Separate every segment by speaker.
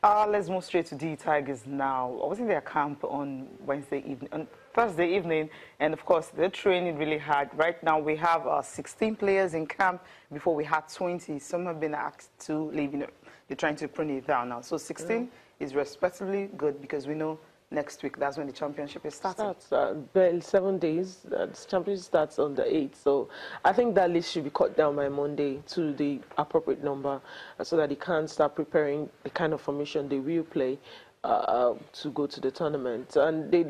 Speaker 1: Let's move straight to the Tigers now. I was in their camp on Thursday evening, and of course they're training really hard. Right now we have 16 players in camp. Before we had 20. Some have been asked to leave. They're trying to prune it down now. So 16 is respectively good because we know next week that's when the championship is starting.
Speaker 2: Well, 7 days. The championship starts on the 8th. So I think that list should be cut down by Monday to the appropriate number so that they can start preparing the kind of formation they will play to go to the tournament. And they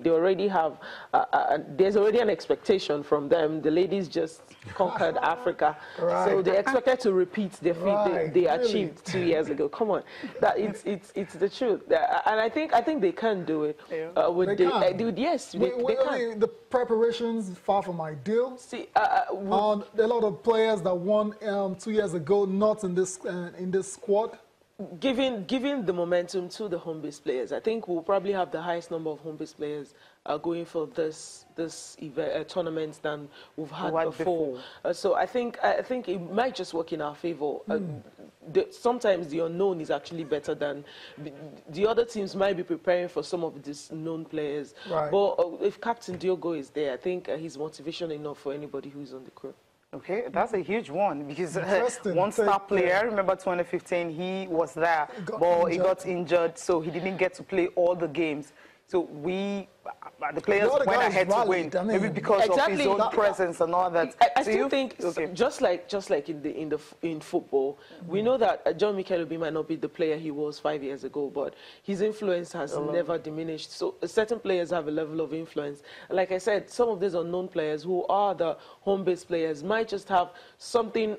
Speaker 2: already have, there's already an expectation from them. The ladies just conquered Africa. Right. So they expected to repeat the feat they achieved 2 years ago. Come on. It's the truth. And I think they can do it. Yes, they can.
Speaker 3: The preparations far from ideal. See, a lot of players that won 2 years ago not in this squad.
Speaker 2: Giving the momentum to the home-based players, I think we'll probably have the highest number of home-based players going for this event, tournament than we've had before. So I think it might just work in our favor. Sometimes the unknown is actually better than the other teams might be preparing for some of these known players. Right. But if Captain Diogo is there, I think he's motivation enough for anybody who's on the crew.
Speaker 1: Okay, that's a huge one because one star player, I remember 2015, he was there, but he got injured, so he didn't get to play all the games. So the players went ahead to win, maybe because of his own presence and all that.
Speaker 2: I still think, just like in football, we know that John Mikel Obi might not be the player he was 5 years ago, but his influence has never diminished. So certain players have a level of influence. Like I said, some of these unknown players who are the home-based players might just have something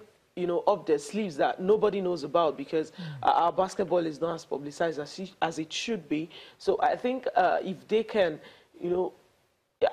Speaker 2: up their sleeves that nobody knows about because our basketball is not as publicized as it should be. So I think if they can,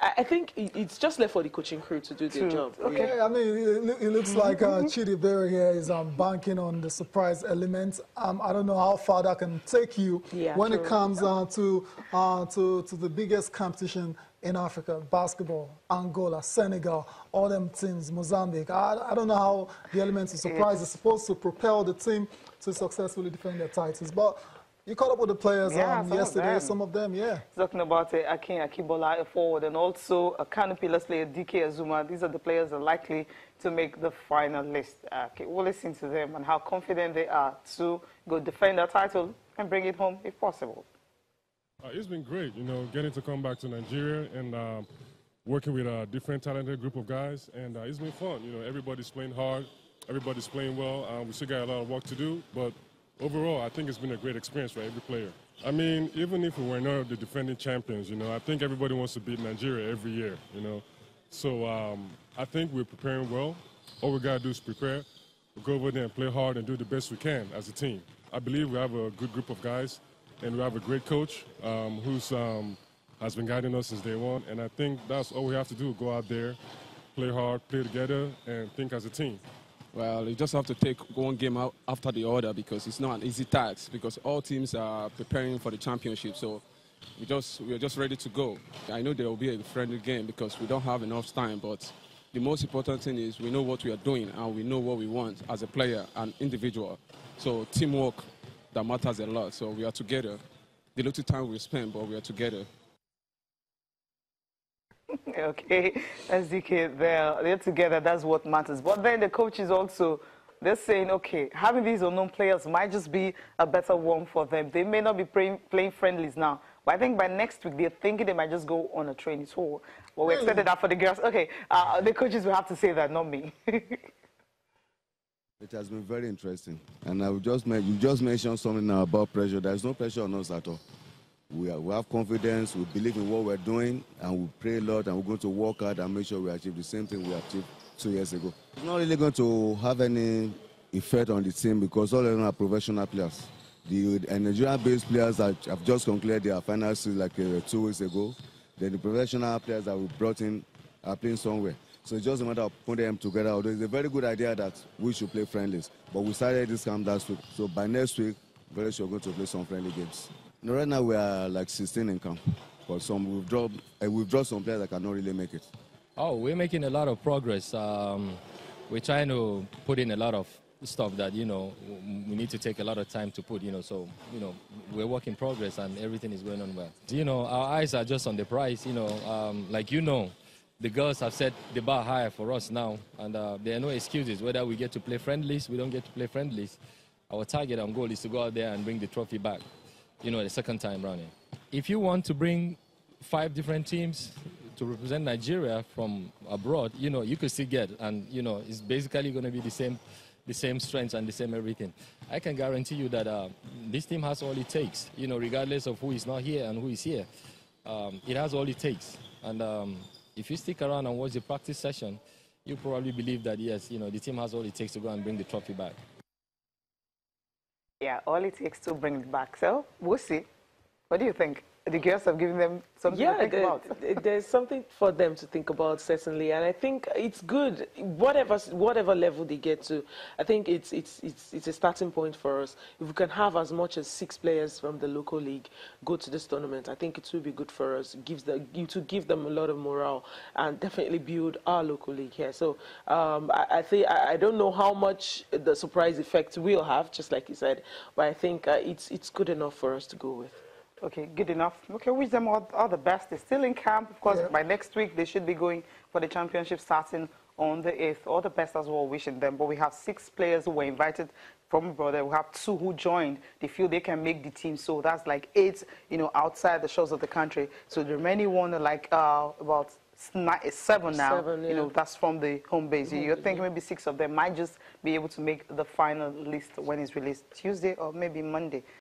Speaker 2: I think it's just left for the coaching crew to do their job.
Speaker 3: Okay, I mean, it looks like Chidi Berry here is banking on the surprise element. I don't know how far that can take you when it comes to the biggest competition in Africa, basketball, Angola, Senegal, all them teams, Mozambique. I don't know how the elements of surprise is supposed to propel the team to successfully defend their titles. But you caught up with the players yesterday, some of them,
Speaker 1: Talking about Akin Akibola, a forward, and also a Canopy player, DK Azuma. These are the players that are likely to make the final list. Okay, we'll listen to them and how confident they are to go defend their title and bring it home if possible.
Speaker 4: It's been great, getting to come back to Nigeria and working with a different talented group of guys. And it's been fun. Everybody's playing hard. Everybody's playing well. We still got a lot of work to do. But overall, I think it's been a great experience for every player. I mean, even if we were not the defending champions, I think everybody wants to beat Nigeria every year, So I think we're preparing well. All we got to do is prepare. We'll go over there and play hard and do the best we can as a team. I believe we have a good group of guys. And we have a great coach who's has been guiding us since day one. And I think that's all we have to do, go out there, play hard, play together, and think as a team.
Speaker 5: Well, you just have to take one game out after the other because it's not an easy task because all teams are preparing for the championship. So we're just ready to go. I know there will be a friendly game because we don't have enough time, but the most important thing is we know what we are doing and we know what we want as a player and individual. So teamwork, that matters a lot. So we are together. The little time we spend, but we are together.
Speaker 1: Okay, SDK, they're together. That's what matters. But then the coaches also, they're saying, okay, having these unknown players might just be a better one for them. They may not be playing friendlies now, but I think by next week they're thinking they might just go on a training tour. Well, we expected that for the girls. Okay, the coaches will have to say that, not me.
Speaker 6: It has been very interesting. And you just mentioned something now about pressure. There's no pressure on us at all. We have confidence, we believe in what we're doing, and we pray a lot, and we're going to work hard and make sure we achieve the same thing we achieved 2 years ago. It's not really going to have any effect on the team because all of them are professional players. The Nigerian-based players that have just concluded their final season like 2 weeks ago. Then the professional players that we brought in are playing somewhere. So it's just a matter of putting them together. Although it's a very good idea that we should play friendlies. But we started this camp last week. So by next week, very sure we're going to play some friendly games. Right now we are like 16 in camp. But we've dropped some players that cannot really make it.
Speaker 7: Oh, we're making a lot of progress. We're trying to put in a lot of stuff that, you know, we need to take a lot of time to put, you know, so, you know, we're work in progress and everything is going on well. You know, our eyes are just on the prize, you know, like, you know, the girls have set the bar higher for us now, and there are no excuses. Whether we get to play friendlies, we don't get to play friendlies. Our target and goal is to go out there and bring the trophy back, you know, the second time round. If you want to bring 5 different teams to represent Nigeria from abroad, you know, you could still get, and, you know, it's basically going to be the same strengths and the same everything. I can guarantee you that this team has all it takes, you know, regardless of who is not here and who is here. It has all it takes. And if you stick around and watch the practice session, you probably believe that, yes, you know, the team has all it takes to go and bring the trophy back.
Speaker 1: Yeah, all it takes to bring it back. So, we'll see. What do you think? The girls have given them something to think about.
Speaker 2: There's something for them to think about, certainly, and I think it's good. Whatever level they get to, I think it's a starting point for us. If we can have as much as 6 players from the local league go to this tournament, I think it will be good for us. To give them a lot of morale and definitely build our local league here. So I don't know how much the surprise effect will have, just like you said, but I think it's good enough for us to go with.
Speaker 1: Okay, good enough. Okay, wish them all the best. They're still in camp. Of course, by next week, they should be going for the championship starting on the 8th. All the best as well, wishing them. But we have 6 players who were invited from abroad. We have 2 who joined. They feel they can make the team. So that's like 8, you know, outside the shores of the country. So the remaining one are like about 7 now.
Speaker 2: 7, yeah.
Speaker 1: You know, that's from the home base. You're thinking maybe 6 of them might just be able to make the final list when it's released Tuesday or maybe Monday.